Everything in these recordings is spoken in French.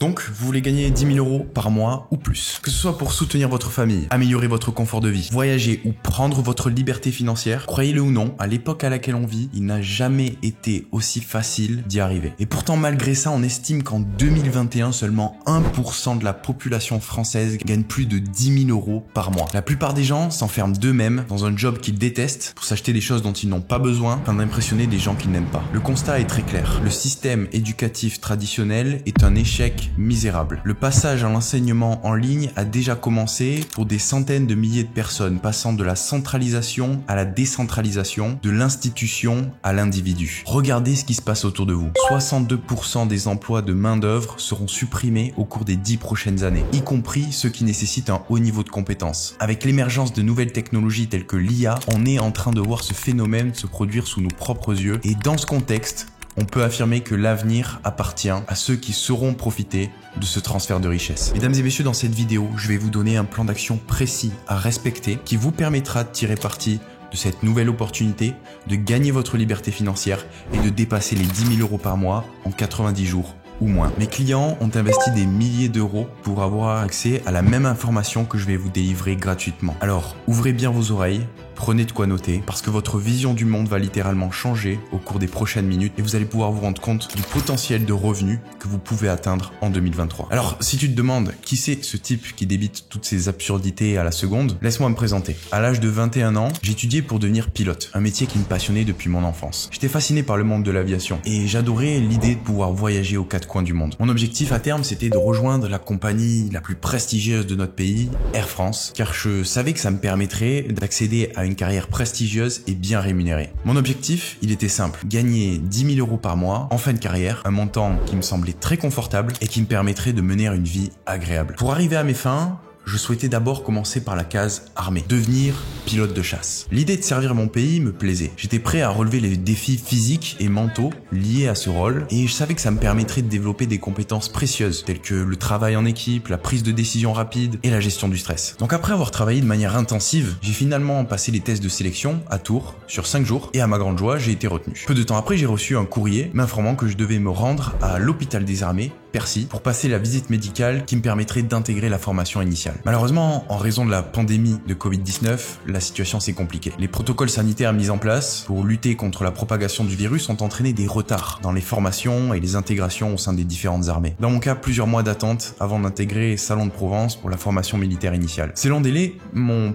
Donc, vous voulez gagner 10 000 euros par mois ou plus. Que ce soit pour soutenir votre famille, améliorer votre confort de vie, voyager ou prendre votre liberté financière, croyez-le ou non, à l'époque à laquelle on vit, il n'a jamais été aussi facile d'y arriver. Et pourtant, malgré ça, on estime qu'en 2021, seulement 1% de la population française gagne plus de 10 000 euros par mois. La plupart des gens s'enferment d'eux-mêmes dans un job qu'ils détestent pour s'acheter des choses dont ils n'ont pas besoin afin d'impressionner des gens qu'ils n'aiment pas. Le constat est très clair. Le système éducatif traditionnel est un échec misérable. Le passage à l'enseignement en ligne a déjà commencé pour des centaines de milliers de personnes, passant de la centralisation à la décentralisation, de l'institution à l'individu. Regardez ce qui se passe autour de vous. 62% des emplois de main-d'œuvre seront supprimés au cours des 10 prochaines années, y compris ceux qui nécessitent un haut niveau de compétences. Avec l'émergence de nouvelles technologies telles que l'IA, on est en train de voir ce phénomène se produire sous nos propres yeux, et dans ce contexte, on peut affirmer que l'avenir appartient à ceux qui sauront profiter de ce transfert de richesse. Mesdames et messieurs, dans cette vidéo, je vais vous donner un plan d'action précis à respecter qui vous permettra de tirer parti de cette nouvelle opportunité, de gagner votre liberté financière et de dépasser les 10 000 euros par mois en 90 jours ou moins. Mes clients ont investi des milliers d'euros pour avoir accès à la même information que je vais vous délivrer gratuitement. Alors, ouvrez bien vos oreilles, prenez de quoi noter, parce que votre vision du monde va littéralement changer au cours des prochaines minutes et vous allez pouvoir vous rendre compte du potentiel de revenus que vous pouvez atteindre en 2023. Alors, si tu te demandes qui c'est ce type qui débite toutes ces absurdités à la seconde, laisse-moi me présenter. À l'âge de 21 ans, j'étudiais pour devenir pilote, un métier qui me passionnait depuis mon enfance. J'étais fasciné par le monde de l'aviation et j'adorais l'idée de pouvoir voyager aux quatre coins du monde. Mon objectif à terme, c'était de rejoindre la compagnie la plus prestigieuse de notre pays, Air France, car je savais que ça me permettrait d'accéder à une carrière prestigieuse et bien rémunérée. Mon objectif, il était simple, gagner 10 000 euros par mois en fin de carrière, un montant qui me semblait très confortable et qui me permettrait de mener une vie agréable. Pour arriver à mes fins, je souhaitais d'abord commencer par la case armée, devenir pilote de chasse. L'idée de servir mon pays me plaisait. J'étais prêt à relever les défis physiques et mentaux liés à ce rôle et je savais que ça me permettrait de développer des compétences précieuses telles que le travail en équipe, la prise de décision rapide et la gestion du stress. Donc après avoir travaillé de manière intensive, j'ai finalement passé les tests de sélection à Tours sur 5 jours et à ma grande joie, j'ai été retenu. Peu de temps après, j'ai reçu un courrier m'informant que je devais me rendre à l'hôpital des armées Percy pour passer la visite médicale qui me permettrait d'intégrer la formation initiale. Malheureusement, en raison de la pandémie de Covid-19, la situation s'est compliquée. Les protocoles sanitaires mis en place pour lutter contre la propagation du virus ont entraîné des retards dans les formations et les intégrations au sein des différentes armées. Dans mon cas, plusieurs mois d'attente avant d'intégrer Salon de Provence pour la formation militaire initiale. Ces longs délais m'ont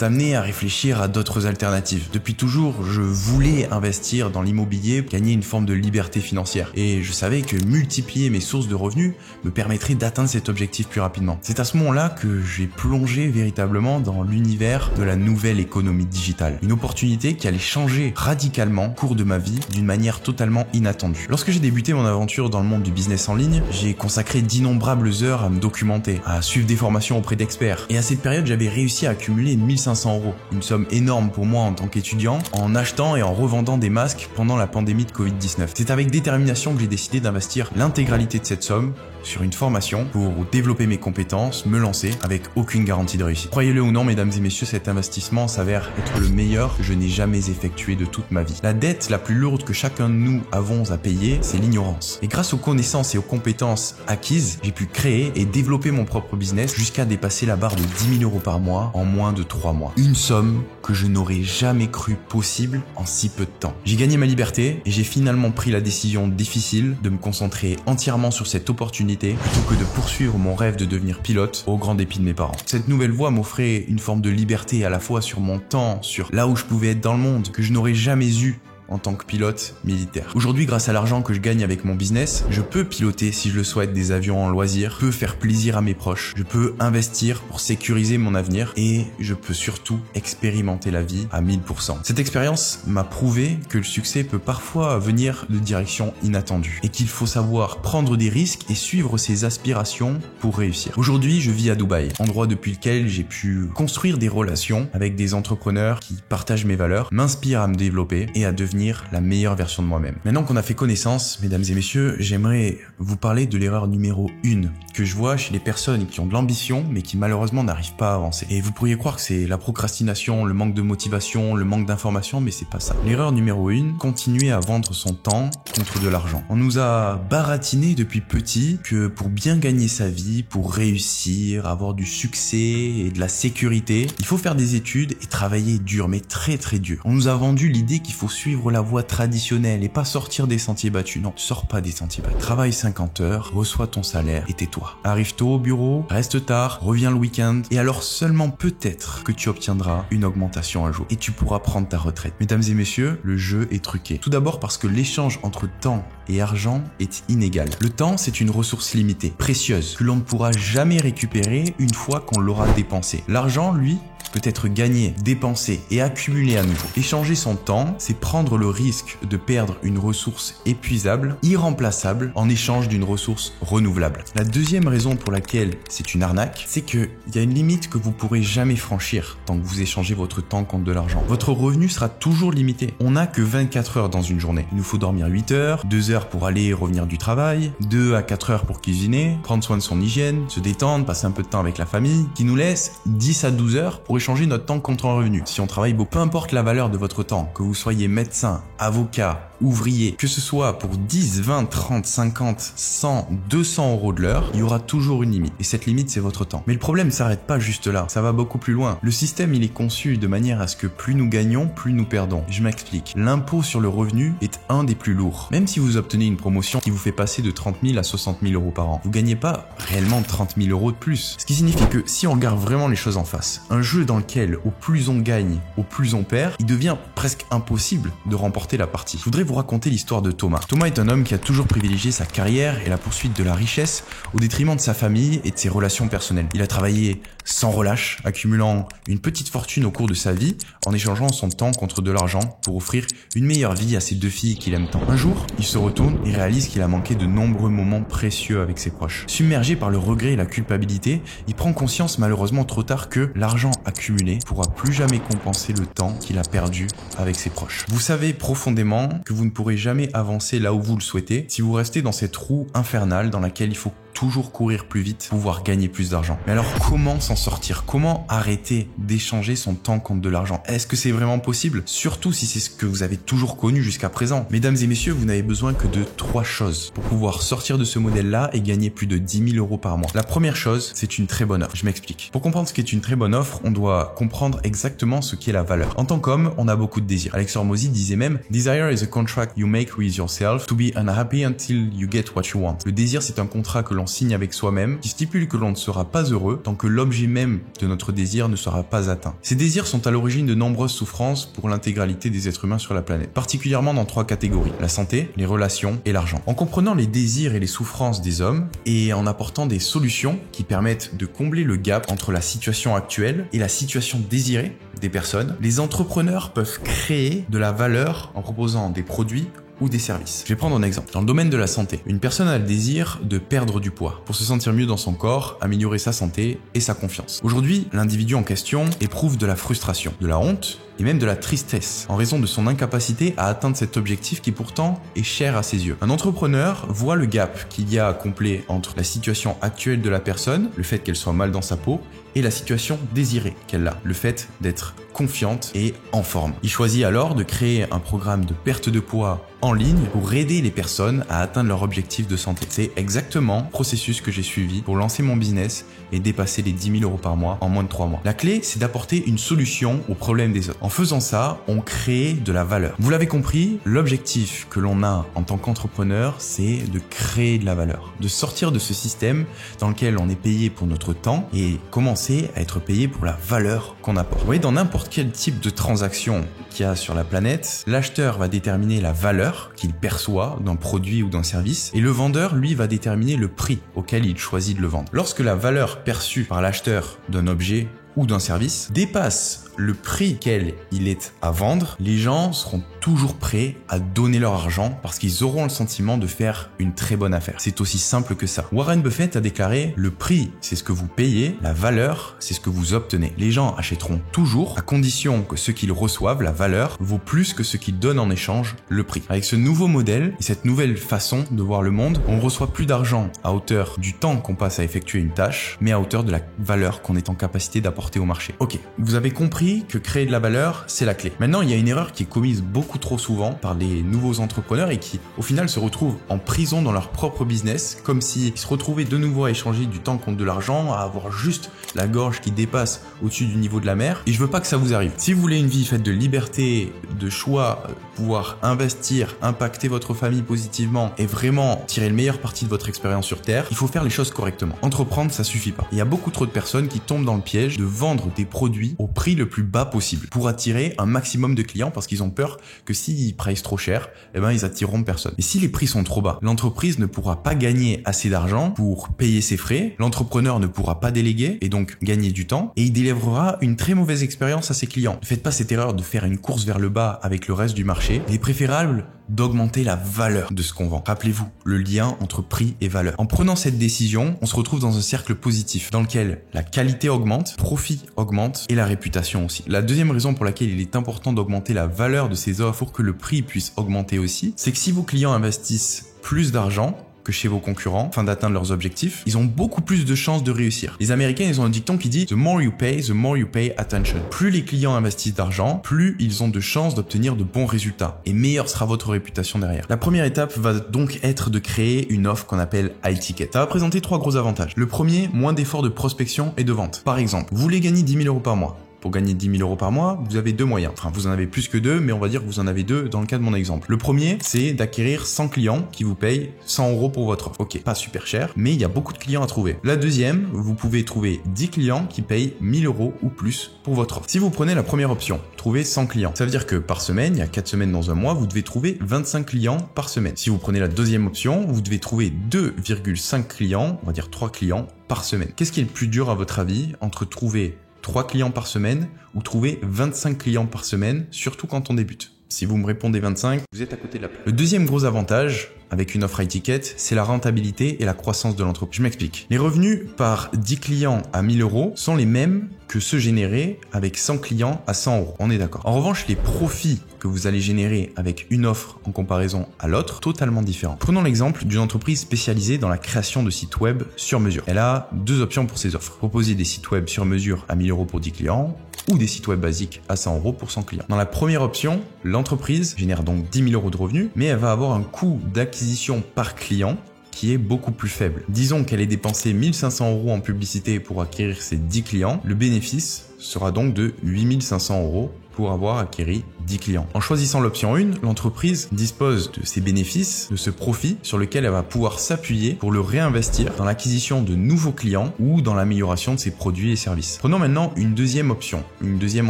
amené à réfléchir à d'autres alternatives. Depuis toujours, je voulais investir dans l'immobilier, gagner une forme de liberté financière. Et je savais que multiplier mes sources de revenus me permettrait d'atteindre cet objectif plus rapidement. C'est à ce moment-là que j'ai plongé véritablement dans l'univers de la nouvelle économie digitale. Une opportunité qui allait changer radicalement le cours de ma vie d'une manière totalement inattendue. Lorsque j'ai débuté mon aventure dans le monde du business en ligne, j'ai consacré d'innombrables heures à me documenter, à suivre des formations auprès d'experts. Et à cette période, j'avais réussi à accumuler 1500 euros, une somme énorme pour moi en tant qu'étudiant, en achetant et en revendant des masques pendant la pandémie de Covid-19. C'est avec détermination que j'ai décidé d'investir l'intégralité de cette somme sur une formation pour développer mes compétences, me lancer avec aucune garantie de réussite. Croyez-le ou non, mesdames et messieurs, cet investissement s'avère être le meilleur que je n'ai jamais effectué de toute ma vie. La dette la plus lourde que chacun de nous avons à payer, c'est l'ignorance. Et grâce aux connaissances et aux compétences acquises, j'ai pu créer et développer mon propre business jusqu'à dépasser la barre de 10 000 euros par mois en moins de 3 mois. Une somme que je n'aurais jamais cru possible en si peu de temps. J'ai gagné ma liberté et j'ai finalement pris la décision difficile de me concentrer entièrement sur cette opportunité plutôt que de poursuivre mon rêve de devenir pilote au grand dépit de mes parents. Cette nouvelle voie m'offrait une forme de liberté à la fois sur mon temps, sur là où je pouvais être dans le monde, que je n'aurais jamais eu en tant que pilote militaire. Aujourd'hui, grâce à l'argent que je gagne avec mon business, je peux piloter si je le souhaite des avions en loisir, je peux faire plaisir à mes proches, je peux investir pour sécuriser mon avenir et je peux surtout expérimenter la vie à 1000%. Cette expérience m'a prouvé que le succès peut parfois venir de directions inattendues et qu'il faut savoir prendre des risques et suivre ses aspirations pour réussir. Aujourd'hui, je vis à Dubaï, endroit depuis lequel j'ai pu construire des relations avec des entrepreneurs qui partagent mes valeurs, m'inspirent à me développer et à devenir la meilleure version de moi-même. Maintenant qu'on a fait connaissance, mesdames et messieurs, j'aimerais vous parler de l'erreur numéro 1 que je vois chez les personnes qui ont de l'ambition mais qui malheureusement n'arrivent pas à avancer. Et vous pourriez croire que c'est la procrastination, le manque de motivation, le manque d'information, mais c'est pas ça. L'erreur numéro 1, continuer à vendre son temps contre de l'argent. On nous a baratiné depuis petit que pour bien gagner sa vie, pour réussir, avoir du succès et de la sécurité, il faut faire des études et travailler dur, mais très très dur. On nous a vendu l'idée qu'il faut suivre la voie traditionnelle et pas sortir des sentiers battus. Non, sors pas des sentiers battus. Travaille 50 heures, reçois ton salaire et tais-toi. Arrive tôt au bureau, reste tard, reviens le week-end et alors seulement peut-être que tu obtiendras une augmentation un jour et tu pourras prendre ta retraite. Mesdames et messieurs, le jeu est truqué. Tout d'abord parce que l'échange entre temps et argent est inégal. Le temps, c'est une ressource limitée, précieuse, que l'on ne pourra jamais récupérer une fois qu'on l'aura dépensé. L'argent, lui, peut être gagné, dépensé et accumulé à nouveau. Échanger son temps, c'est prendre le risque de perdre une ressource épuisable, irremplaçable, en échange d'une ressource renouvelable. La deuxième raison pour laquelle c'est une arnaque, c'est qu'il y a une limite que vous pourrez jamais franchir tant que vous échangez votre temps contre de l'argent. Votre revenu sera toujours limité. On n'a que 24 heures dans une journée. Il nous faut dormir 8 heures, 2 heures pour aller et revenir du travail, 2 à 4 heures pour cuisiner, prendre soin de son hygiène, se détendre, passer un peu de temps avec la famille, qui nous laisse 10 à 12 heures pour échanger notre temps contre un revenu. Si on travaille beaucoup, peu importe la valeur de votre temps, que vous soyez médecin, avocat, ouvrier, que ce soit pour 10, 20, 30, 50, 100, 200 euros de l'heure, il y aura toujours une limite. Et cette limite, c'est votre temps. Mais le problème ne s'arrête pas juste là. Ça va beaucoup plus loin. Le système, il est conçu de manière à ce que plus nous gagnons, plus nous perdons. Je m'explique. L'impôt sur le revenu est un des plus lourds. Même si vous obtenez une promotion qui vous fait passer de 30 000 à 60 000 euros par an, vous gagnez pas réellement 30 000 euros de plus. Ce qui signifie que si on regarde vraiment les choses en face, un jeu dans lequel au plus on gagne, au plus on perd, il devient presque impossible de remporter la partie. Je voudrais vous raconter l'histoire de Thomas. Thomas est un homme qui a toujours privilégié sa carrière et la poursuite de la richesse au détriment de sa famille et de ses relations personnelles. Il a travaillé sans relâche, accumulant une petite fortune au cours de sa vie en échangeant son temps contre de l'argent pour offrir une meilleure vie à ses 2 filles qu'il aime tant. Un jour, il se retourne et réalise qu'il a manqué de nombreux moments précieux avec ses proches. Submergé par le regret et la culpabilité, il prend conscience malheureusement trop tard que l'argent accumulé pourra plus jamais compenser le temps qu'il a perdu avec ses proches. Vous savez profondément que vous ne pourrez jamais avancer là où vous le souhaitez si vous restez dans cette roue infernale dans laquelle il faut toujours courir plus vite, pouvoir gagner plus d'argent. Mais alors comment s'en sortir? Comment arrêter d'échanger son temps contre de l'argent? Est-ce que c'est vraiment possible? Surtout si c'est ce que vous avez toujours connu jusqu'à présent. Mesdames et messieurs, vous n'avez besoin que de 3 choses pour pouvoir sortir de ce modèle-là et gagner plus de 10 000 euros par mois. La première chose, c'est une très bonne offre. Je m'explique. Pour comprendre ce qu'est une très bonne offre, on doit comprendre exactement ce qu'est la valeur. En tant qu'homme, on a beaucoup de désirs. Alex Hormozy disait même « Desire is a contract you make with yourself to be unhappy until you get what you want ». Le désir, c'est un contrat que l'on signe avec soi-même qui stipule que l'on ne sera pas heureux tant que l'objet même de notre désir ne sera pas atteint. Ces désirs sont à l'origine de nombreuses souffrances pour l'intégralité des êtres humains sur la planète, particulièrement dans 3 catégories: la santé, les relations et l'argent. En comprenant les désirs et les souffrances des hommes et en apportant des solutions qui permettent de combler le gap entre la situation actuelle et la situation désirée des personnes, les entrepreneurs peuvent créer de la valeur en proposant des produits ou des services. Je vais prendre un exemple. Dans le domaine de la santé, une personne a le désir de perdre du poids pour se sentir mieux dans son corps, améliorer sa santé et sa confiance. Aujourd'hui, l'individu en question éprouve de la frustration, de la honte et même de la tristesse en raison de son incapacité à atteindre cet objectif qui pourtant est cher à ses yeux. Un entrepreneur voit le gap qu'il y a à combler entre la situation actuelle de la personne, le fait qu'elle soit mal dans sa peau, et la situation désirée qu'elle a, le fait d'être confiante et en forme. Il choisit alors de créer un programme de perte de poids en ligne pour aider les personnes à atteindre leur objectif de santé. C'est exactement le processus que j'ai suivi pour lancer mon business et dépasser les 10 000 euros par mois en moins de 3 mois. La clé, c'est d'apporter une solution aux problèmes des autres. En faisant ça, on crée de la valeur. Vous l'avez compris, l'objectif que l'on a en tant qu'entrepreneur, c'est de créer de la valeur, de sortir de ce système dans lequel on est payé pour notre temps et commencer à être payé pour la valeur qu'on apporte. Vous voyez, dans n'importe quel type de transaction qu'il y a sur la planète, l'acheteur va déterminer la valeur qu'il perçoit d'un produit ou d'un service et le vendeur, lui, va déterminer le prix auquel il choisit de le vendre. Lorsque la valeur perçue par l'acheteur d'un objet ou d'un service dépasse le prix qu'elle il est à vendre, les gens seront toujours prêts à donner leur argent parce qu'ils auront le sentiment de faire une très bonne affaire. C'est aussi simple que ça. Warren Buffett a déclaré « Le prix, c'est ce que vous payez, la valeur, c'est ce que vous obtenez. Les gens achèteront toujours à condition que ce qu'ils reçoivent, la valeur, vaut plus que ce qu'ils donnent en échange, le prix. » Avec ce nouveau modèle et cette nouvelle façon de voir le monde, on reçoit plus d'argent à hauteur du temps qu'on passe à effectuer une tâche, mais à hauteur de la valeur qu'on est en capacité d'apporter au marché. Ok, vous avez compris que créer de la valeur, c'est la clé. Maintenant, il y a une erreur qui est commise beaucoup trop souvent par les nouveaux entrepreneurs et qui, au final, se retrouvent en prison dans leur propre business, comme s'ils se retrouvaient de nouveau à échanger du temps contre de l'argent, à avoir juste la gorge qui dépasse au-dessus du niveau de la mer. Et je veux pas que ça vous arrive. Si vous voulez une vie faite de liberté, de choix, pouvoir investir, impacter votre famille positivement et vraiment tirer le meilleur parti de votre expérience sur Terre, il faut faire les choses correctement. Entreprendre, ça suffit pas. Il y a beaucoup trop de personnes qui tombent dans le piège de vendre des produits au prix le plus bas possible pour attirer un maximum de clients parce qu'ils ont peur que s'ils pricent trop cher, eh ben, ils attireront personne. Et si les prix sont trop bas, l'entreprise ne pourra pas gagner assez d'argent pour payer ses frais, l'entrepreneur ne pourra pas déléguer et donc gagner du temps et il délivrera une très mauvaise expérience à ses clients. Ne faites pas cette erreur de faire une course vers le bas avec le reste du marché. Il est préférable d'augmenter la valeur de ce qu'on vend. Rappelez-vous, le lien entre prix et valeur. En prenant cette décision, on se retrouve dans un cercle positif dans lequel la qualité augmente, profit augmente et la réputation aussi. La deuxième raison pour laquelle il est important d'augmenter la valeur de ces offres pour que le prix puisse augmenter aussi, c'est que si vos clients investissent plus d'argent que chez vos concurrents, afin d'atteindre leurs objectifs, ils ont beaucoup plus de chances de réussir. Les Américains, ils ont un dicton qui dit « The more you pay attention ». Plus les clients investissent d'argent, plus ils ont de chances d'obtenir de bons résultats. Et meilleure sera votre réputation derrière. La première étape va donc être de créer une offre qu'on appelle high ticket. Ça va présenter 3 gros avantages. Le premier, moins d'efforts de prospection et de vente. Par exemple, vous voulez gagner 10 000 € par mois. Pour gagner 10 000 € par mois, vous avez 2 moyens. Enfin, vous en avez plus que 2, mais on va dire que vous en avez 2 dans le cas de mon exemple. Le premier, c'est d'acquérir 100 clients qui vous payent 100 € pour votre offre. Ok, pas super cher, mais il y a beaucoup de clients à trouver. La deuxième, vous pouvez trouver 10 clients qui payent 1 000 € ou plus pour votre offre. Si vous prenez la première option, trouver 100 clients, ça veut dire que par semaine, il y a 4 semaines dans un mois, vous devez trouver 25 clients par semaine. Si vous prenez la deuxième option, vous devez trouver 2,5 clients, on va dire 3 clients par semaine. Qu'est-ce qui est le plus dur à votre avis entre trouver 3 clients par semaine ou trouver 25 clients par semaine, surtout quand on débute? Si vous me répondez 25, vous êtes à côté de la plaque. Le deuxième gros avantage avec une offre high ticket, c'est la rentabilité et la croissance de l'entreprise. Je m'explique. Les revenus par 10 clients à 1 000 € sont les mêmes que ceux générés avec 100 clients à 100 €. On est d'accord. En revanche, les profits que vous allez générer avec une offre en comparaison à l'autre, totalement différents. Prenons l'exemple d'une entreprise spécialisée dans la création de sites web sur mesure. Elle a 2 options pour ses offres. Proposer des sites web sur mesure à 1 000 € pour 10 clients ou des sites web basiques à 100 € pour 100 clients. Dans la première option, l'entreprise génère donc 10 000 € de revenus, mais elle va avoir un coût d'acquisition par client qui est beaucoup plus faible. Disons qu'elle ait dépensé 1 500 € en publicité pour acquérir ses 10 clients, le bénéfice sera donc de 8 500 € pour avoir acquéri 10 clients. En choisissant l'option 1, l'entreprise dispose de ses bénéfices, de ce profit sur lequel elle va pouvoir s'appuyer pour le réinvestir dans l'acquisition de nouveaux clients ou dans l'amélioration de ses produits et services. Prenons maintenant une deuxième option, une deuxième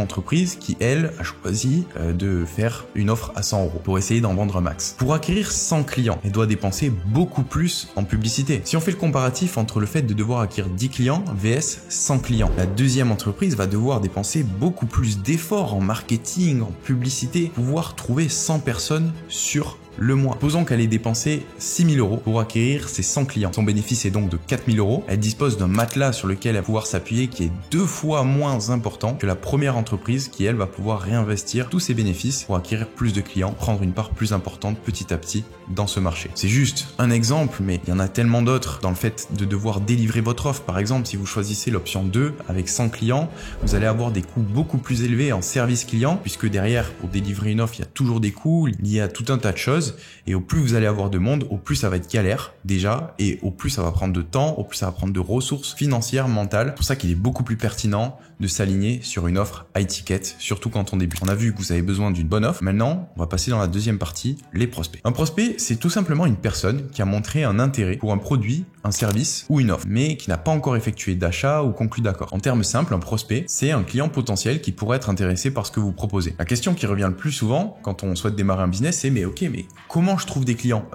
entreprise qui, elle, a choisi de faire une offre à 100 € pour essayer d'en vendre un max. Pour acquérir 100 clients, elle doit dépenser beaucoup plus en publicité. Si on fait le comparatif entre le fait de devoir acquérir 10 clients vs 100 clients, la deuxième entreprise va devoir dépenser beaucoup plus d'efforts en marketing, en publicité, pouvoir trouver 100 personnes sur le mois. Posons qu'elle ait dépensé 6 000 € pour acquérir ses 100 clients. Son bénéfice est donc de 4 000 €. Elle dispose d'un matelas sur lequel elle va pouvoir s'appuyer qui est 2 fois moins important que la première entreprise qui, elle, va pouvoir réinvestir tous ses bénéfices pour acquérir plus de clients, prendre une part plus importante petit à petit dans ce marché. C'est juste un exemple, mais il y en a tellement d'autres dans le fait de devoir délivrer votre offre. Par exemple, si vous choisissez l'option 2 avec 100 clients, vous allez avoir des coûts beaucoup plus élevés en service client puisque derrière, pour délivrer une offre, il y a toujours des coûts, il y a tout un tas de choses. Et au plus vous allez avoir de monde, au plus ça va être galère déjà, et au plus ça va prendre de temps, au plus ça va prendre de ressources financières, mentales. C'est pour ça qu'il est beaucoup plus pertinent de s'aligner sur une offre high ticket, surtout quand on débute. On a vu que vous avez besoin d'une bonne offre. Maintenant, on va passer dans la deuxième partie, les prospects. Un prospect, c'est tout simplement une personne qui a montré un intérêt pour un produit, un service ou une offre, mais qui n'a pas encore effectué d'achat ou conclu d'accord. En termes simples, un prospect, c'est un client potentiel qui pourrait être intéressé par ce que vous proposez. La question qui revient le plus souvent quand on souhaite démarrer un business, c'est mais ok, mais comment je trouve des clients?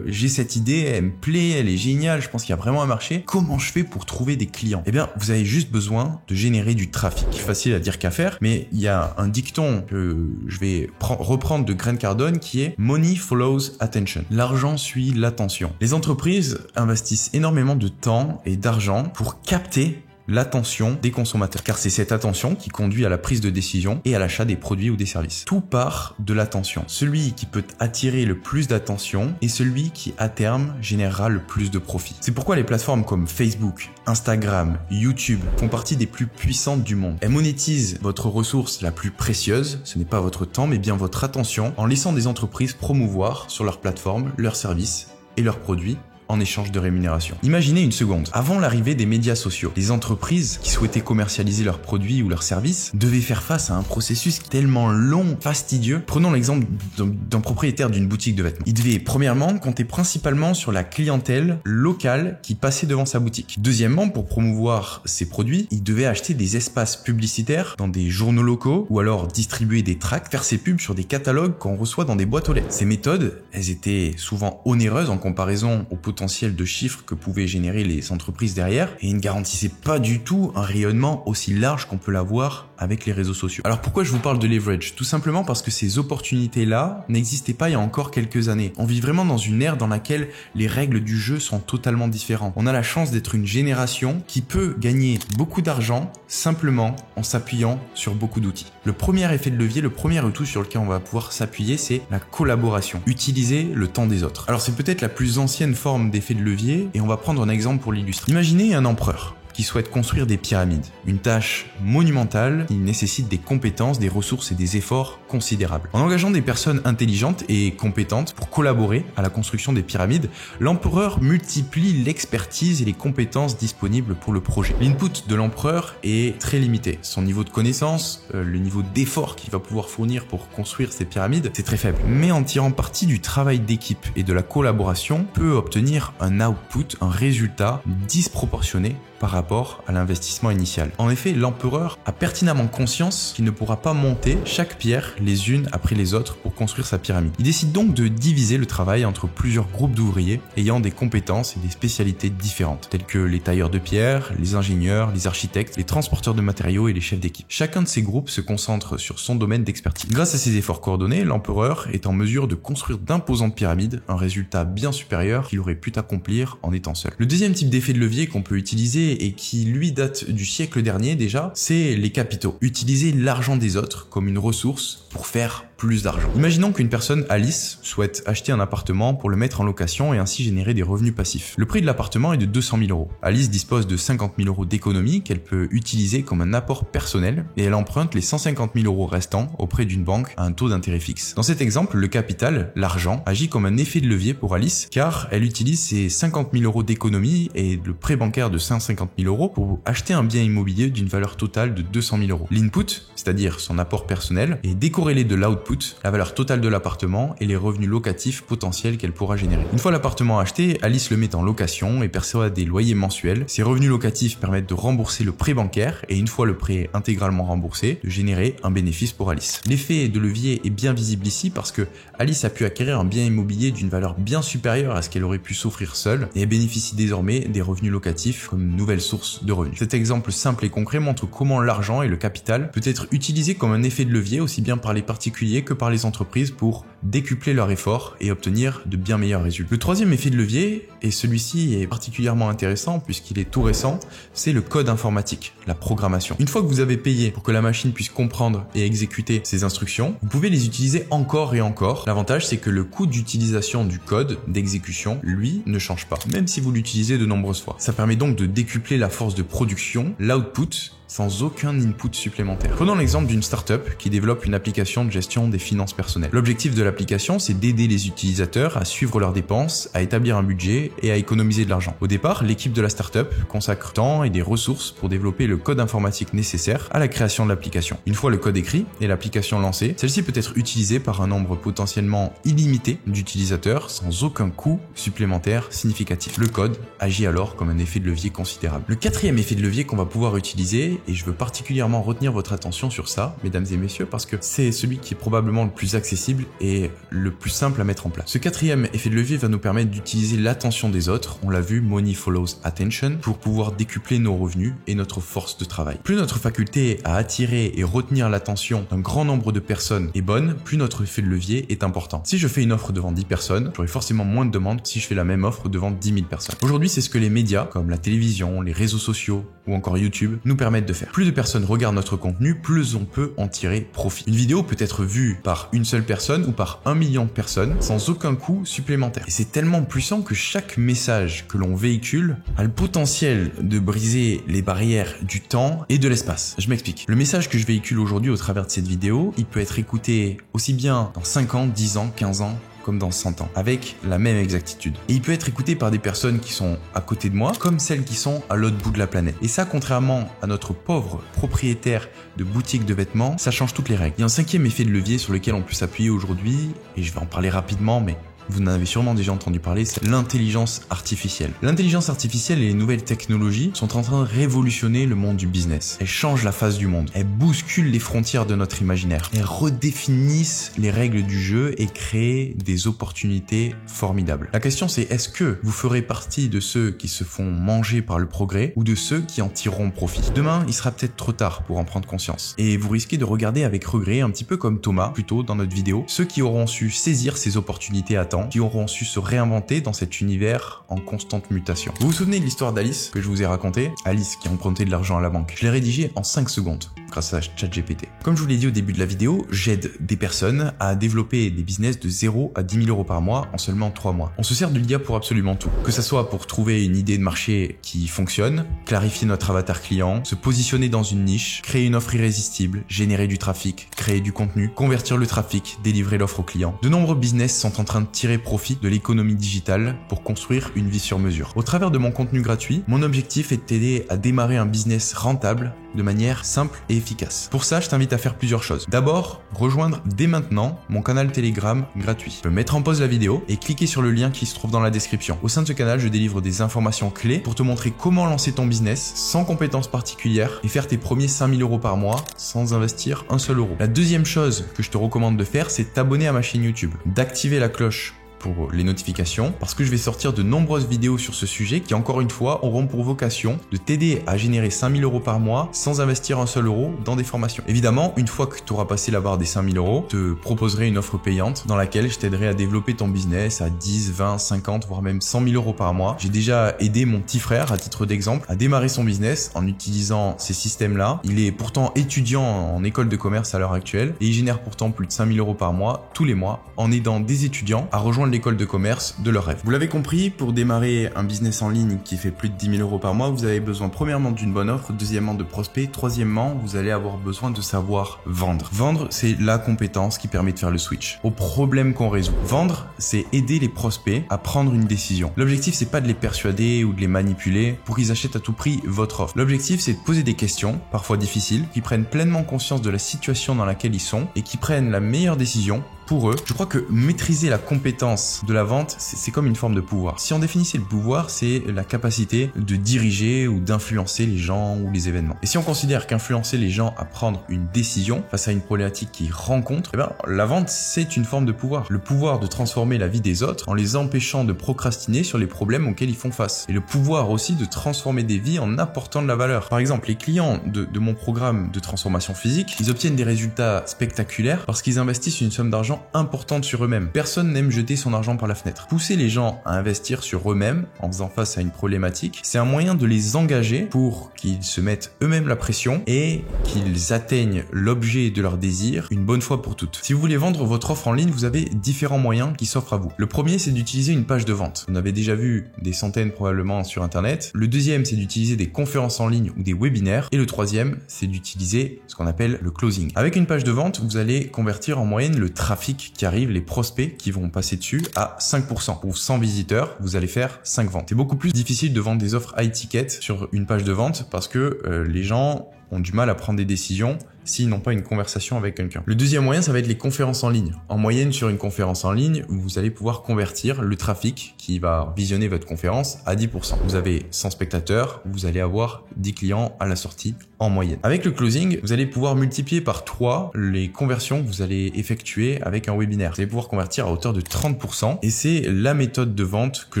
J'ai cette idée, elle me plaît, elle est géniale, je pense qu'il y a vraiment un marché. Comment je fais pour trouver des clients? Eh bien, vous avez juste besoin de générer du trafic. Facile à dire qu'à faire, mais il y a un dicton que je vais reprendre de Grant Cardone qui est Money follows attention. L'argent suit l'attention. Les entreprises investissent énormément de temps et d'argent pour capter l'attention des consommateurs, car c'est cette attention qui conduit à la prise de décision et à l'achat des produits ou des services. Tout part de l'attention. Celui qui peut attirer le plus d'attention est celui qui, à terme, générera le plus de profit. C'est pourquoi les plateformes comme Facebook, Instagram, YouTube font partie des plus puissantes du monde. Elles monétisent votre ressource la plus précieuse, ce n'est pas votre temps, mais bien votre attention, en laissant des entreprises promouvoir sur leur plateforme leurs services et leurs produits en échange de rémunération. Imaginez une seconde. Avant l'arrivée des médias sociaux, les entreprises qui souhaitaient commercialiser leurs produits ou leurs services devaient faire face à un processus tellement long, fastidieux. Prenons l'exemple d'un propriétaire d'une boutique de vêtements. Il devait premièrement compter principalement sur la clientèle locale qui passait devant sa boutique. Deuxièmement, pour promouvoir ses produits, il devait acheter des espaces publicitaires dans des journaux locaux ou alors distribuer des tracts, faire ses pubs sur des catalogues qu'on reçoit dans des boîtes aux lettres. Ces méthodes, elles étaient souvent onéreuses en comparaison au potentiel de chiffres que pouvaient générer les entreprises derrière et ne garantissaient pas du tout un rayonnement aussi large qu'on peut l'avoir avec les réseaux sociaux. Alors pourquoi je vous parle de leverage? Tout simplement parce que ces opportunités-là n'existaient pas il y a encore quelques années. On vit vraiment dans une ère dans laquelle les règles du jeu sont totalement différentes. On a la chance d'être une génération qui peut gagner beaucoup d'argent simplement en s'appuyant sur beaucoup d'outils. Le premier effet de levier, le premier outil sur lequel on va pouvoir s'appuyer, c'est la collaboration. Utiliser le temps des autres. Alors c'est peut-être la plus ancienne forme d'effet de levier et on va prendre un exemple pour l'illustrer. Imaginez un empereur qui souhaite construire des pyramides. Une tâche monumentale qui nécessite des compétences, des ressources et des efforts considérables. En engageant des personnes intelligentes et compétentes pour collaborer à la construction des pyramides, l'empereur multiplie l'expertise et les compétences disponibles pour le projet. L'input de l'empereur est très limité. Son niveau de connaissance, le niveau d'effort qu'il va pouvoir fournir pour construire ces pyramides, c'est très faible. Mais en tirant parti du travail d'équipe et de la collaboration, peut obtenir un output, un résultat disproportionné par rapport à l'investissement initial. En effet, l'empereur a pertinemment conscience qu'il ne pourra pas monter chaque pierre les unes après les autres pour construire sa pyramide. Il décide donc de diviser le travail entre plusieurs groupes d'ouvriers ayant des compétences et des spécialités différentes, telles que les tailleurs de pierre, les ingénieurs, les architectes, les transporteurs de matériaux et les chefs d'équipe. Chacun de ces groupes se concentre sur son domaine d'expertise. Grâce à ces efforts coordonnés, l'empereur est en mesure de construire d'imposantes pyramides, un résultat bien supérieur qu'il aurait pu accomplir en étant seul. Le deuxième type d'effet de levier qu'on peut utiliser et qui lui date du siècle dernier déjà, c'est les capitaux. Utiliser l'argent des autres comme une ressource pour faire plus d'argent. Imaginons qu'une personne, Alice, souhaite acheter un appartement pour le mettre en location et ainsi générer des revenus passifs. Le prix de l'appartement est de 200 000 euros. Alice dispose de 50 000 euros d'économie qu'elle peut utiliser comme un apport personnel et elle emprunte les 150 000 euros restants auprès d'une banque à un taux d'intérêt fixe. Dans cet exemple, le capital, l'argent, agit comme un effet de levier pour Alice car elle utilise ses 50 000 euros d'économie et le prêt bancaire de 150 000 euros pour acheter un bien immobilier d'une valeur totale de 200 000 euros. L'input, c'est-à-dire son apport personnel, est décorrélé de l'output, la valeur totale de l'appartement et les revenus locatifs potentiels qu'elle pourra générer. Une fois l'appartement acheté, Alice le met en location et perçoit des loyers mensuels. Ces revenus locatifs permettent de rembourser le prêt bancaire et une fois le prêt intégralement remboursé, de générer un bénéfice pour Alice. L'effet de levier est bien visible ici parce que Alice a pu acquérir un bien immobilier d'une valeur bien supérieure à ce qu'elle aurait pu s'offrir seule et elle bénéficie désormais des revenus locatifs comme nouvelle source de revenus. Cet exemple simple et concret montre comment l'argent et le capital peut être utilisé comme un effet de levier aussi bien par les particuliers que par les entreprises pour décupler leur effort et obtenir de bien meilleurs résultats. Le troisième effet de levier, et celui-ci est particulièrement intéressant puisqu'il est tout récent, c'est le code informatique, la programmation. Une fois que vous avez payé pour que la machine puisse comprendre et exécuter ces instructions, vous pouvez les utiliser encore et encore. L'avantage, c'est que le coût d'utilisation du code d'exécution, lui, ne change pas, même si vous l'utilisez de nombreuses fois. Ça permet donc de décupler la force de production, l'output, sans aucun input supplémentaire. Prenons l'exemple d'une startup qui développe une application de gestion des finances personnelles. L'objectif de l'application, c'est d'aider les utilisateurs à suivre leurs dépenses, à établir un budget et à économiser de l'argent. Au départ, l'équipe de la startup consacre temps et des ressources pour développer le code informatique nécessaire à la création de l'application. Une fois le code écrit et l'application lancée, celle-ci peut être utilisée par un nombre potentiellement illimité d'utilisateurs sans aucun coût supplémentaire significatif. Le code agit alors comme un effet de levier considérable. Le quatrième effet de levier qu'on va pouvoir utiliser et je veux particulièrement retenir votre attention sur ça, mesdames et messieurs, parce que c'est celui qui est probablement le plus accessible et le plus simple à mettre en place. Ce quatrième effet de levier va nous permettre d'utiliser l'attention des autres, on l'a vu, money follows attention, pour pouvoir décupler nos revenus et notre force de travail. Plus notre faculté à attirer et retenir l'attention d'un grand nombre de personnes est bonne, plus notre effet de levier est important. Si je fais une offre devant 10 personnes, j'aurai forcément moins de demandes que si je fais la même offre devant 10 000 personnes. Aujourd'hui, c'est ce que les médias, comme la télévision, les réseaux sociaux ou encore YouTube, nous permettent de faire. Plus de personnes regardent notre contenu, plus on peut en tirer profit. Une vidéo peut être vue par une seule personne ou par 1 million de personnes sans aucun coût supplémentaire. Et c'est tellement puissant que chaque message que l'on véhicule a le potentiel de briser les barrières du temps et de l'espace. Je m'explique. Le message que je véhicule aujourd'hui au travers de cette vidéo, il peut être écouté aussi bien dans 5 ans, 10 ans, 15 ans, comme dans 100 ans, avec la même exactitude. Et il peut être écouté par des personnes qui sont à côté de moi, comme celles qui sont à l'autre bout de la planète. Et ça, contrairement à notre pauvre propriétaire de boutique de vêtements, ça change toutes les règles. Il y a un cinquième effet de levier sur lequel on peut s'appuyer aujourd'hui, et je vais en parler rapidement, mais vous en avez sûrement déjà entendu parler, c'est l'intelligence artificielle. L'intelligence artificielle et les nouvelles technologies sont en train de révolutionner le monde du business. Elles changent la face du monde. Elles bousculent les frontières de notre imaginaire. Elles redéfinissent les règles du jeu et créent des opportunités formidables. La question c'est, est-ce que vous ferez partie de ceux qui se font manger par le progrès ou de ceux qui en tireront profit? Demain, il sera peut-être trop tard pour en prendre conscience. Et vous risquez de regarder avec regret, un petit peu comme Thomas, plutôt dans notre vidéo, ceux qui auront su saisir ces opportunités à temps, qui auront su se réinventer dans cet univers en constante mutation. Vous vous souvenez de l'histoire d'Alice que je vous ai racontée? Alice qui empruntait de l'argent à la banque. Je l'ai rédigée en 5 secondes grâce à ChatGPT. Comme je vous l'ai dit au début de la vidéo, j'aide des personnes à développer des business de 0 à 10 000 euros par mois en seulement 3 mois. On se sert de l'IA pour absolument tout. Que ça soit pour trouver une idée de marché qui fonctionne, clarifier notre avatar client, se positionner dans une niche, créer une offre irrésistible, générer du trafic, créer du contenu, convertir le trafic, délivrer l'offre au client. De nombreux business sont en train de tirer profit de l'économie digitale pour construire une vie sur mesure. Au travers de mon contenu gratuit, mon objectif est de t'aider à démarrer un business rentable de manière simple et efficace. Pour ça, je t'invite à faire plusieurs choses. D'abord, rejoindre dès maintenant mon canal Telegram gratuit. Tu peux mettre en pause la vidéo et cliquer sur le lien qui se trouve dans la description. Au sein de ce canal, je délivre des informations clés pour te montrer comment lancer ton business sans compétences particulières et faire tes premiers 5 000 euros par mois sans investir un seul euro. La deuxième chose que je te recommande de faire, c'est t'abonner à ma chaîne YouTube, d'activer la cloche pour les notifications, parce que je vais sortir de nombreuses vidéos sur ce sujet qui, encore une fois, auront pour vocation de t'aider à générer 5 000 euros par mois sans investir un seul euro dans des formations. Évidemment, une fois que tu auras passé la barre des 5 000 euros, je te proposerai une offre payante dans laquelle je t'aiderai à développer ton business à 10, 20, 50, voire même 100 000 euros par mois. J'ai déjà aidé mon petit frère, à titre d'exemple, à démarrer son business en utilisant ces systèmes-là. Il est pourtant étudiant en école de commerce à l'heure actuelle et il génère pourtant plus de 5 000 euros par mois tous les mois en aidant des étudiants à rejoindre l'école de commerce de leur rêve. Vous l'avez compris, pour démarrer un business en ligne qui fait plus de 10 000 euros par mois, vous avez besoin premièrement d'une bonne offre, deuxièmement de prospects, troisièmement, vous allez avoir besoin de savoir vendre. Vendre, c'est la compétence qui permet de faire le switch au problème qu'on résout. Vendre, c'est aider les prospects à prendre une décision. L'objectif, c'est pas de les persuader ou de les manipuler pour qu'ils achètent à tout prix votre offre. L'objectif, c'est de poser des questions, parfois difficiles, qui prennent pleinement conscience de la situation dans laquelle ils sont et qui prennent la meilleure décision pour eux. Je crois que maîtriser la compétence de la vente, c'est comme une forme de pouvoir. Si on définissait le pouvoir, c'est la capacité de diriger ou d'influencer les gens ou les événements. Et si on considère qu'influencer les gens à prendre une décision face à une problématique qu'ils rencontrent, eh bien, la vente, c'est une forme de pouvoir. Le pouvoir de transformer la vie des autres en les empêchant de procrastiner sur les problèmes auxquels ils font face. Et le pouvoir aussi de transformer des vies en apportant de la valeur. Par exemple, les clients de mon programme de transformation physique, ils obtiennent des résultats spectaculaires parce qu'ils investissent une somme d'argent importante sur eux-mêmes. Personne n'aime jeter son argent par la fenêtre. Pousser les gens à investir sur eux-mêmes en faisant face à une problématique, c'est un moyen de les engager pour qu'ils se mettent eux-mêmes la pression et qu'ils atteignent l'objet de leur désir une bonne fois pour toutes. Si vous voulez vendre votre offre en ligne, vous avez différents moyens qui s'offrent à vous. Le premier, c'est d'utiliser une page de vente. Vous en avez déjà vu des centaines probablement sur Internet. Le deuxième, c'est d'utiliser des conférences en ligne ou des webinaires. Et le troisième, c'est d'utiliser ce qu'on appelle le closing. Avec une page de vente, vous allez convertir en moyenne le trafic qui arrive, les prospects qui vont passer dessus à 5%. Pour 100 visiteurs, vous allez faire 5 ventes. C'est beaucoup plus difficile de vendre des offres high ticket sur une page de vente parce que les gens ont du mal à prendre des décisions s'ils n'ont pas une conversation avec quelqu'un. Le deuxième moyen, ça va être les conférences en ligne. En moyenne, sur une conférence en ligne, vous allez pouvoir convertir le trafic qui va visionner votre conférence à 10%. Vous avez 100 spectateurs, vous allez avoir 10 clients à la sortie en moyenne. Avec le closing, vous allez pouvoir multiplier par 3 les conversions que vous allez effectuer avec un webinaire. Vous allez pouvoir convertir à hauteur de 30% et c'est la méthode de vente que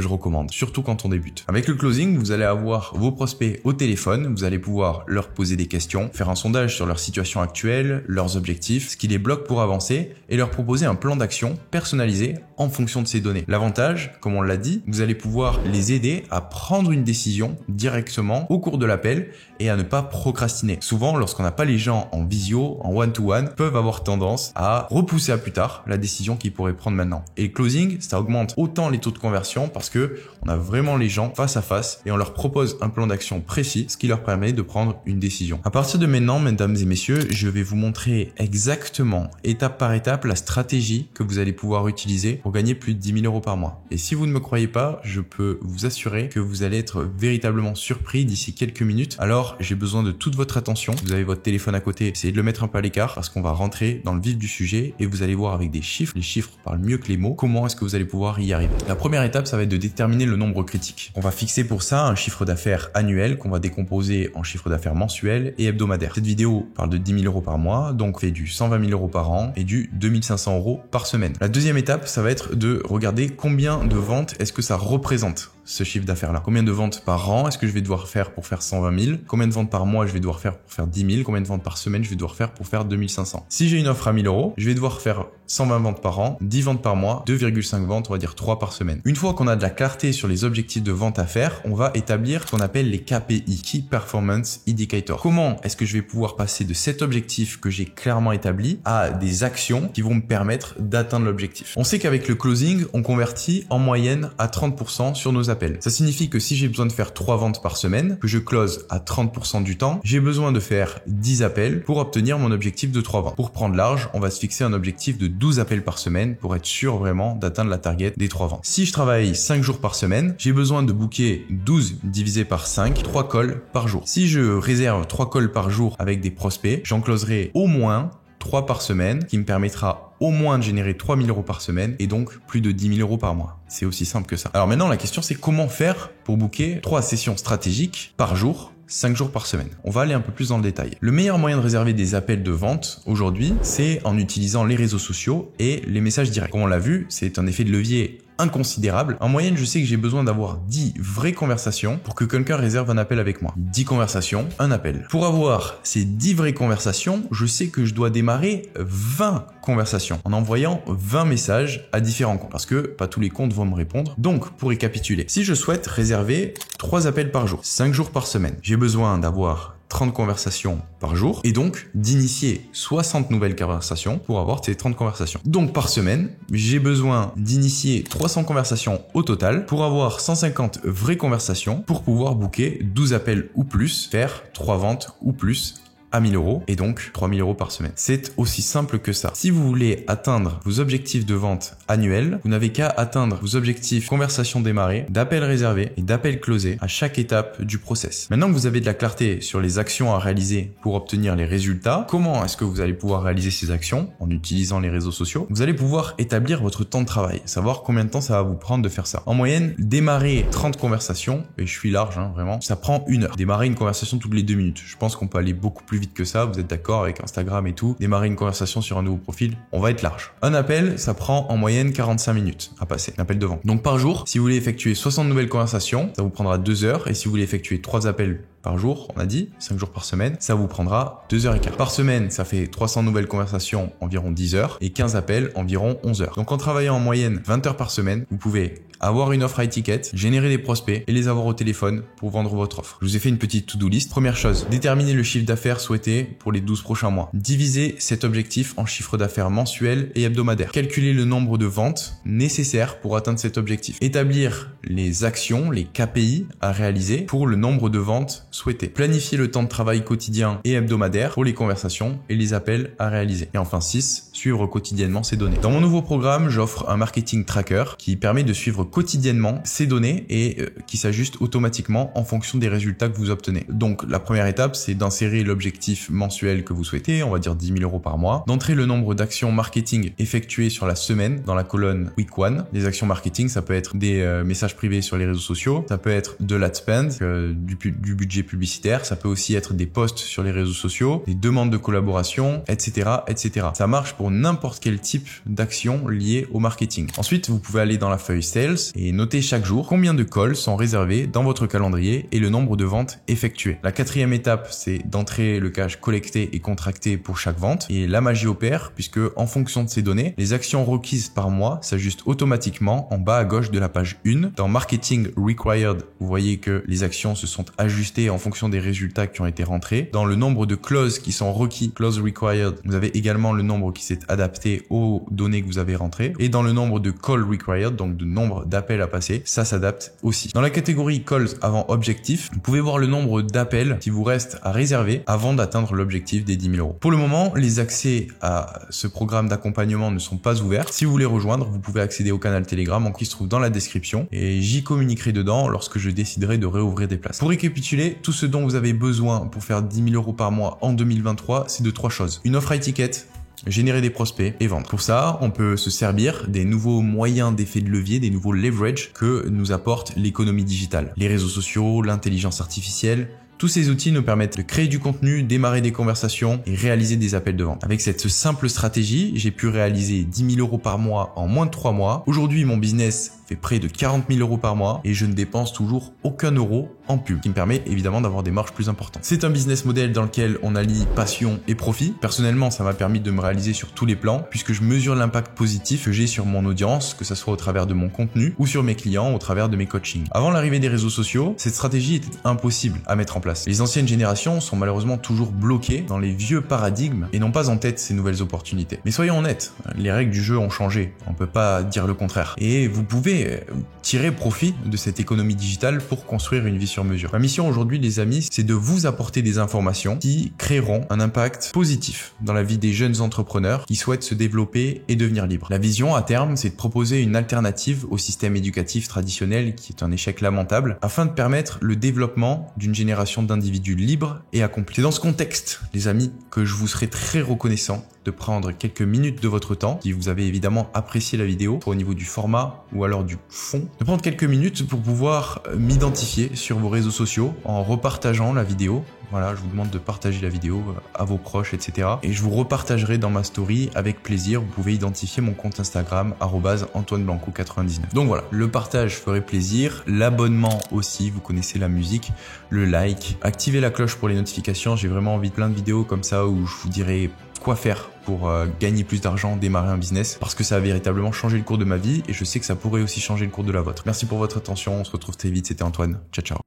je recommande, surtout quand on débute. Avec le closing, vous allez avoir vos prospects au téléphone, vous allez pouvoir leur poser des questions, faire un sondage sur leur situation actuelle, leurs objectifs, ce qui les bloque pour avancer et leur proposer un plan d'action personnalisé en fonction de ces données. L'avantage, comme on l'a dit, vous allez pouvoir les aider à prendre une décision directement au cours de l'appel et à ne pas procrastiner. Souvent, lorsqu'on n'a pas les gens en visio, en one-to-one, peuvent avoir tendance à repousser à plus tard la décision qu'ils pourraient prendre maintenant. Et le closing, ça augmente autant les taux de conversion parce que on a vraiment les gens face à face et on leur propose un plan d'action précis, ce qui leur permet de prendre une décision. À partir de maintenant, mesdames et messieurs, je vais vous montrer exactement, étape par étape, la stratégie que vous allez pouvoir utiliser pour gagner plus de 10 000 euros par mois. Et si vous ne me croyez pas, je peux vous assurer que vous allez être véritablement surpris d'ici quelques minutes. Alors, j'ai besoin de toute votre attention. Vous avez votre téléphone à côté, essayez de le mettre un peu à l'écart parce qu'on va rentrer dans le vif du sujet et vous allez voir avec des chiffres, les chiffres parlent mieux que les mots, comment est-ce que vous allez pouvoir y arriver. La première étape, ça va être de déterminer le nombre critique. On va fixer pour ça un chiffre d'affaires annuel qu'on va décomposer en chiffre d'affaires mensuel et hebdomadaire. Cette vidéo parle de 10 000 euros par mois, donc fait du 120 000 euros par an et du 2500 euros par semaine. La deuxième étape, ça va être de regarder combien de ventes est-ce que ça représente ce chiffre d'affaires-là. Combien de ventes par an est-ce que je vais devoir faire pour faire 120 000? Combien de ventes par mois je vais devoir faire pour faire 10 000? Combien de ventes par semaine je vais devoir faire pour faire 2500? Si j'ai une offre à 1000 euros, je vais devoir faire 120 ventes par an, 10 ventes par mois, 2,5 ventes, on va dire 3 par semaine. Une fois qu'on a de la clarté sur les objectifs de vente à faire, on va établir ce qu'on appelle les KPI, Key Performance Indicator. Comment est-ce que je vais pouvoir passer de cet objectif que j'ai clairement établi à des actions qui vont me permettre d'atteindre l'objectif? On sait qu'avec le closing, on convertit en moyenne à 30% sur nos appels. Ça signifie que si j'ai besoin de faire 3 ventes par semaine, que je close à 30% du temps, j'ai besoin de faire 10 appels pour obtenir mon objectif de 3 ventes. Pour prendre large, on va se fixer un objectif de 12 appels par semaine pour être sûr vraiment d'atteindre la target des 3 ventes. Si je travaille 5 jours par semaine, j'ai besoin de booker 12 divisé par 5, 3 calls par jour. Si je réserve 3 calls par jour avec des prospects, j'en closerai au moins 3 par semaine, qui me permettra au moins de générer 3 000 euros par semaine et donc plus de 10 000 euros par mois. C'est aussi simple que ça. Alors maintenant, la question c'est comment faire pour booker 3 sessions stratégiques par jour, 5 jours par semaine. On va aller un peu plus dans le détail. Le meilleur moyen de réserver des appels de vente aujourd'hui, c'est en utilisant les réseaux sociaux et les messages directs. Comme on l'a vu, c'est un effet de levier inconsidérable. En moyenne, je sais que j'ai besoin d'avoir 10 vraies conversations pour que quelqu'un réserve un appel avec moi. 10 conversations, un appel. Pour avoir ces 10 vraies conversations, je sais que je dois démarrer 20 conversations en envoyant 20 messages à différents comptes parce que pas tous les comptes vont me répondre. Donc, pour récapituler, si je souhaite réserver 3 appels par jour, 5 jours par semaine, j'ai besoin d'avoir 30 conversations par jour et donc d'initier 60 nouvelles conversations pour avoir ces 30 conversations. Donc par semaine, j'ai besoin d'initier 300 conversations au total pour avoir 150 vraies conversations pour pouvoir booker 12 appels ou plus, faire 3 ventes ou plus à 1000 euros et donc 3000 euros par semaine. C'est aussi simple que ça. Si vous voulez atteindre vos objectifs de vente annuels, vous n'avez qu'à atteindre vos objectifs conversation démarrée, d'appels réservés et d'appels closés à chaque étape du process. Maintenant que vous avez de la clarté sur les actions à réaliser pour obtenir les résultats, comment est-ce que vous allez pouvoir réaliser ces actions en utilisant les réseaux sociaux? Vous allez pouvoir établir votre temps de travail, savoir combien de temps ça va vous prendre de faire ça. En moyenne, démarrer 30 conversations, et je suis large, vraiment, ça prend 1 heure. Démarrer une conversation toutes les 2 minutes. Je pense qu'on peut aller beaucoup plus vite que ça, vous êtes d'accord avec Instagram et tout. Démarrer une conversation sur un nouveau profil, on va être large. Un appel, ça prend en moyenne 45 minutes à passer, un appel de vente. Donc par jour, si vous voulez effectuer 60 nouvelles conversations, ça vous prendra 2 heures. Et si vous voulez effectuer 3 appels par jour, on a dit, 5 jours par semaine, ça vous prendra 2h15. Par semaine, ça fait 300 nouvelles conversations, environ 10 heures, et 15 appels, environ 11 heures. Donc en travaillant en moyenne 20 heures par semaine, vous pouvez avoir une offre à étiquette, générer des prospects et les avoir au téléphone pour vendre votre offre. Je vous ai fait une petite to-do list. Première chose, déterminer le chiffre d'affaires souhaité pour les 12 prochains mois. Diviser cet objectif en chiffre d'affaires mensuel et hebdomadaire. Calculer le nombre de ventes nécessaires pour atteindre cet objectif. Établir les actions, les KPI à réaliser pour le nombre de ventes souhaitées. Planifier le temps de travail quotidien et hebdomadaire pour les conversations et les appels à réaliser. Et enfin 6, suivre quotidiennement ces données. Dans mon nouveau programme, j'offre un marketing tracker qui permet de suivre suivre quotidiennement ces données et qui s'ajustent automatiquement en fonction des résultats que vous obtenez. Donc la première étape, c'est d'insérer l'objectif mensuel que vous souhaitez, on va dire 10 000 € par mois, d'entrer le nombre d'actions marketing effectuées sur la semaine dans la colonne Week 1. Les actions marketing, ça peut être des messages privés sur les réseaux sociaux, ça peut être de l'ad spend, du budget publicitaire, ça peut aussi être des posts sur les réseaux sociaux, des demandes de collaboration, etc., etc. Ça marche pour n'importe quel type d'action liée au marketing. Ensuite, vous pouvez aller dans la feuille Sales et noter chaque jour combien de calls sont réservés dans votre calendrier et le nombre de ventes effectuées. La quatrième étape, c'est d'entrer le cash collecté et contracté pour chaque vente. Et la magie opère puisque en fonction de ces données, les actions requises par mois s'ajustent automatiquement en bas à gauche de la page 1. Dans Marketing Required, vous voyez que les actions se sont ajustées en fonction des résultats qui ont été rentrés. Dans le nombre de clauses qui sont requis, Clause Required, vous avez également le nombre qui s'est adapté aux données que vous avez rentrées. Et dans le nombre de Call Required, donc de nombre d'appels à passer, ça s'adapte aussi. Dans la catégorie Calls avant objectif, vous pouvez voir le nombre d'appels qui vous reste à réserver avant d'atteindre l'objectif des 10 000 €. Pour le moment, les accès à ce programme d'accompagnement ne sont pas ouverts. Si vous voulez rejoindre, vous pouvez accéder au canal Telegram qui se trouve dans la description et j'y communiquerai dedans lorsque je déciderai de réouvrir des places. Pour récapituler, tout ce dont vous avez besoin pour faire 10 000 € par mois en 2023, c'est de 3 choses. Une offre à étiquette, générer des prospects et vendre. Pour ça, on peut se servir des nouveaux moyens d'effet de levier, des nouveaux leverage que nous apporte l'économie digitale. Les réseaux sociaux, l'intelligence artificielle, tous ces outils nous permettent de créer du contenu, démarrer des conversations et réaliser des appels de vente. Avec cette simple stratégie, j'ai pu réaliser 10 000 € par mois en moins de 3 mois. Aujourd'hui, mon business fait près de 40 000 € par mois et je ne dépense toujours aucun euro en pub, qui me permet évidemment d'avoir des marges plus importantes. C'est un business model dans lequel on allie passion et profit. Personnellement, ça m'a permis de me réaliser sur tous les plans puisque je mesure l'impact positif que j'ai sur mon audience, que ça soit au travers de mon contenu ou sur mes clients au travers de mes coachings. Avant l'arrivée des réseaux sociaux, cette stratégie était impossible à mettre en place. Les anciennes générations sont malheureusement toujours bloquées dans les vieux paradigmes et n'ont pas en tête ces nouvelles opportunités. Mais soyons honnêtes, les règles du jeu ont changé. On peut pas dire le contraire. Et vous pouvez tirer profit de cette économie digitale pour construire une vie sur mesure. Ma mission aujourd'hui, les amis, c'est de vous apporter des informations qui créeront un impact positif dans la vie des jeunes entrepreneurs qui souhaitent se développer et devenir libres. La vision à terme, c'est de proposer une alternative au système éducatif traditionnel qui est un échec lamentable afin de permettre le développement d'une génération d'individus libres et accomplis. C'est dans ce contexte, les amis, que je vous serai très reconnaissant de prendre quelques minutes de votre temps, si vous avez évidemment apprécié la vidéo, soit au niveau du format ou alors du fond, de prendre quelques minutes pour pouvoir m'identifier sur vos réseaux sociaux en repartageant la vidéo. Voilà, je vous demande de partager la vidéo à vos proches, etc. Et je vous repartagerai dans ma story avec plaisir. Vous pouvez identifier mon compte Instagram, @AntoineBlanco99. Donc voilà, le partage ferait plaisir, l'abonnement aussi, vous connaissez la musique, le like, activez la cloche pour les notifications. J'ai vraiment envie de plein de vidéos comme ça où je vous dirai quoi faire pour gagner plus d'argent, démarrer un business, parce que ça a véritablement changé le cours de ma vie et je sais que ça pourrait aussi changer le cours de la vôtre. Merci pour votre attention, on se retrouve très vite, c'était Antoine, ciao ciao.